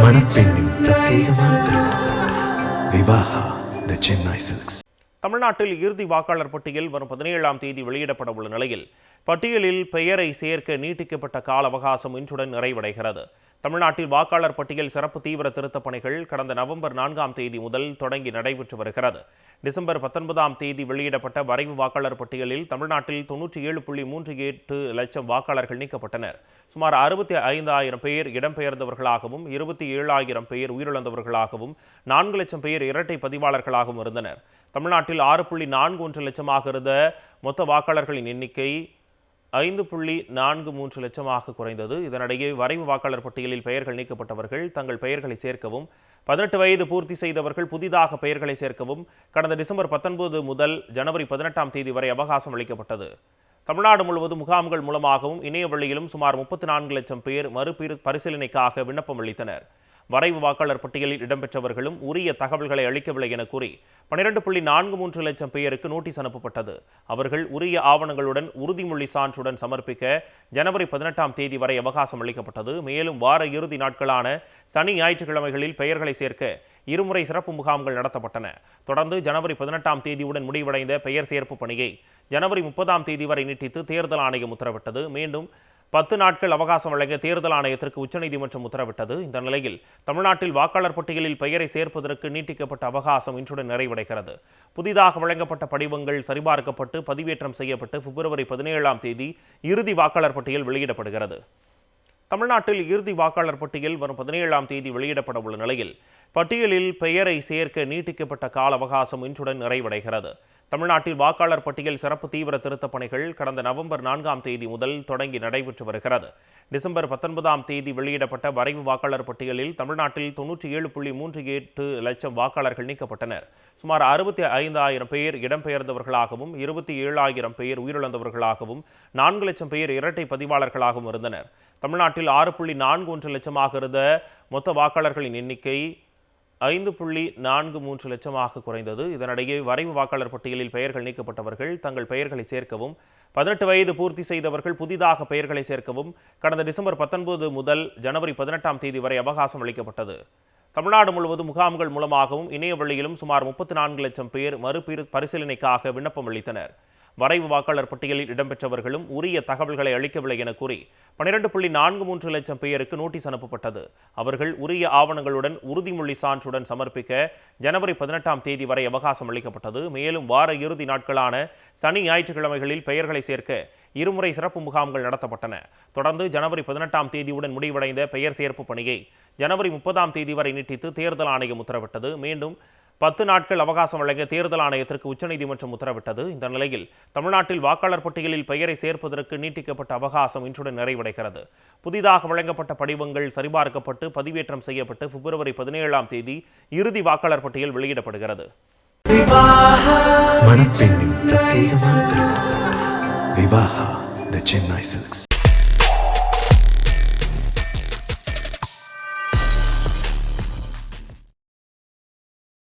மணப்பெண்ணின் பிரத்யேகமான திருமணம் விவாஹா தி சென்னை சில்க்ஸ். தமிழ்நாட்டில் இறுதி வாக்காளர் பட்டியல் வரும் 17ஆம் தேதி வெளியிடப்பட உள்ள நிலையில் பட்டியலில் பெயரை சேர்க்க நீட்டிக்கப்பட்ட கால அவகாசம் இன்றுடன் நிறைவடைகிறது. தமிழ்நாட்டில் வாக்காளர் பட்டியல் சிறப்பு தீவிர திருத்தப் பணிகள் கடந்த நவம்பர் 4ஆம் தேதி முதல் தொடங்கி நடைபெற்று வருகிறது. டிசம்பர் 19ஆம் தேதி வெளியிடப்பட்ட வரைவு வாக்காளர் பட்டியலில் தமிழ்நாட்டில் 97.38 லட்சம் வாக்காளர்கள் நீக்கப்பட்டனர். சுமார் 65,000 பேர் இடம்பெயர்ந்தவர்களாகவும் 27,000 பேர் உயிரிழந்தவர்களாகவும் 4 லட்சம் பேர் இரட்டை பதிவாளர்களாகவும் இருந்தனர். தமிழ்நாட்டில் 6.41 லட்சமாக இருந்த மொத்த வாக்காளர்களின் எண்ணிக்கை 5.43 லட்சமாக குறைந்தது. இதனிடையே வரைவு வாக்காளர் பட்டியலில் பெயர்கள் நீக்கப்பட்டவர்கள் தங்கள் பெயர்களை சேர்க்கவும், 18 வயது பூர்த்தி செய்தவர்கள் புதிதாக பெயர்களை சேர்க்கவும் கடந்த டிசம்பர் 19 முதல் ஜனவரி 18ஆம் தேதி வரை அவகாசம் அளிக்கப்பட்டது. தமிழ்நாடு முழுவதும் முகாம்கள் மூலமாகவும் இணைய வழியிலும் சுமார் 34 லட்சம் பேர் மறுபரிசீலனைக்காக விண்ணப்பம் அளித்தனர். வரைவு வாக்காளர் பட்டியலில் இடம்பெற்றவர்களும் உரிய தகவல்களை அளிக்கவில்லை என கூறி 12.43 லட்சம் பேருக்கு நோட்டீஸ் அனுப்பப்பட்டது. அவர்கள் உரிய ஆவணங்களுடன் உறுதிமொழி சான்றுடன் சமர்ப்பிக்க ஜனவரி 18ஆம் தேதி வரை அவகாசம் அளிக்கப்பட்டது. மேலும் வார இறுதி நாட்களான சனி ஞாயிற்றுக்கிழமைகளில் பெயர்களை சேர்க்க இருமுறை சிறப்பு முகாம்கள் நடத்தப்பட்டன. தொடர்ந்து ஜனவரி 18ஆம் தேதியுடன் முடிவடைந்த பெயர் சேர்ப்பு பணியை ஜனவரி 30ஆம் தேதி வரை நீட்டித்து தேர்தல் ஆணையம் உத்தரவிட்டது. மீண்டும் 10 நாட்கள் அவகாசம் வழங்க தேர்தல் ஆணையத்திற்கு உச்சநீதிமன்றம் உத்தரவிட்டது. இந்த நிலையில் தமிழ்நாட்டில் வாக்காளர் பட்டியலில் பெயரை சேர்ப்பதற்கு நீட்டிக்கப்பட்ட அவகாசம் இன்றுடன் நிறைவடைகிறது. புதிதாக வழங்கப்பட்ட படிவங்கள் சரிபார்க்கப்பட்டு பதிவேற்றம் செய்யப்பட்டு பிப்ரவரி 17ஆம் தேதி இறுதி வாக்காளர் பட்டியல் வெளியிடப்படுகிறது. தமிழ்நாட்டில் இறுதி வாக்காளர் பட்டியல் வரும் 17ஆம் தேதி வெளியிடப்பட உள்ள நிலையில் பட்டியலில் பெயரை சேர்க்க நீட்டிக்கப்பட்ட கால அவகாசம் இன்றுடன் நிறைவடைகிறது. தமிழ்நாட்டில் வாக்காளர் பட்டியல் சிறப்பு தீவிர திருத்தப் பணிகள் கடந்த நவம்பர் 4ஆம் தேதி முதல் தொடங்கி நடைபெற்று வருகிறது. டிசம்பர் 19ஆம் தேதி வெளியிடப்பட்ட வரைவு வாக்காளர் பட்டியலில் தமிழ்நாட்டில் 97.38 லட்சம் வாக்காளர்கள் நீக்கப்பட்டனர். சுமார் 65,000 பேர் இடம்பெயர்ந்தவர்களாகவும் 27,000 பேர் உயிரிழந்தவர்களாகவும் 4 லட்சம் பேர் இரட்டை பதிவாளர்களாகவும் இருந்தனர். தமிழ்நாட்டில் 6.41 லட்சமாக இருந்த மொத்த வாக்காளர்களின் எண்ணிக்கை 5.43 லட்சமாக குறைந்தது. இதனிடையே வரைவு வாக்காளர் பட்டியலில் பெயர்கள் நீக்கப்பட்டவர்கள் தங்கள் பெயர்களை சேர்க்கவும், 18 வயது பூர்த்தி செய்தவர்கள் புதிதாக பெயர்களை சேர்க்கவும் கடந்த டிசம்பர் 19 முதல் ஜனவரி 18ஆம் தேதி வரை அவகாசம் அளிக்கப்பட்டது. தமிழ்நாடு முழுவதும் முகாம்கள் மூலமாகவும் இணைய வழியிலும் சுமார் 34 லட்சம் பேர் மறுபரிசீலனைக்காக விண்ணப்பம் அளித்தனர். வரைவு வாக்காளர் பட்டியலில் இடம்பெற்றவர்களும் உரிய தகவல்களை அளிக்கவில்லை என கூறி 12.43 லட்சம் பேருக்கு நோட்டீஸ் அனுப்பப்பட்டது. அவர்கள் உரிய ஆவணங்களுடன் உறுதிமொழி சான்றுடன் சமர்ப்பிக்க ஜனவரி 18ஆம் தேதி வரை அவகாசம் அளிக்கப்பட்டது. மேலும் வார இறுதி நாட்களான சனி ஞாயிற்றுக்கிழமைகளில் பெயர்களை சேர்க்க இருமுறை சிறப்பு முகாம்கள் நடத்தப்பட்டன. தொடர்ந்து ஜனவரி 18ஆம் தேதியுடன் முடிவடைந்த பெயர் சேர்ப்பு பணியை ஜனவரி 30ஆம் தேதி வரை நீட்டித்து தேர்தல் ஆணையம் உத்தரவிட்டது. மீண்டும் 10 நாட்கள் அவகாசம் வழங்க தேர்தல் ஆணையத்திற்கு உச்சநீதிமன்றம் உத்தரவிட்டது. இந்த நிலையில் தமிழ்நாட்டில் வாக்காளர் பட்டியலில் பெயரை சேர்ப்பதற்கு நீட்டிக்கப்பட்ட அவகாசம் இன்றுடன் நிறைவடைகிறது. புதிதாக வழங்கப்பட்ட படிவங்கள் சரிபார்க்கப்பட்டு பதிவேற்றம் செய்யப்பட்டு பிப்ரவரி 17ஆம் தேதி இறுதி வாக்காளர் பட்டியல் வெளியிடப்படுகிறது. மணப்பெண்ணின் பிரத்யேகமான திருமணம் விவாஹா தி சென்னை சில்க்ஸ்.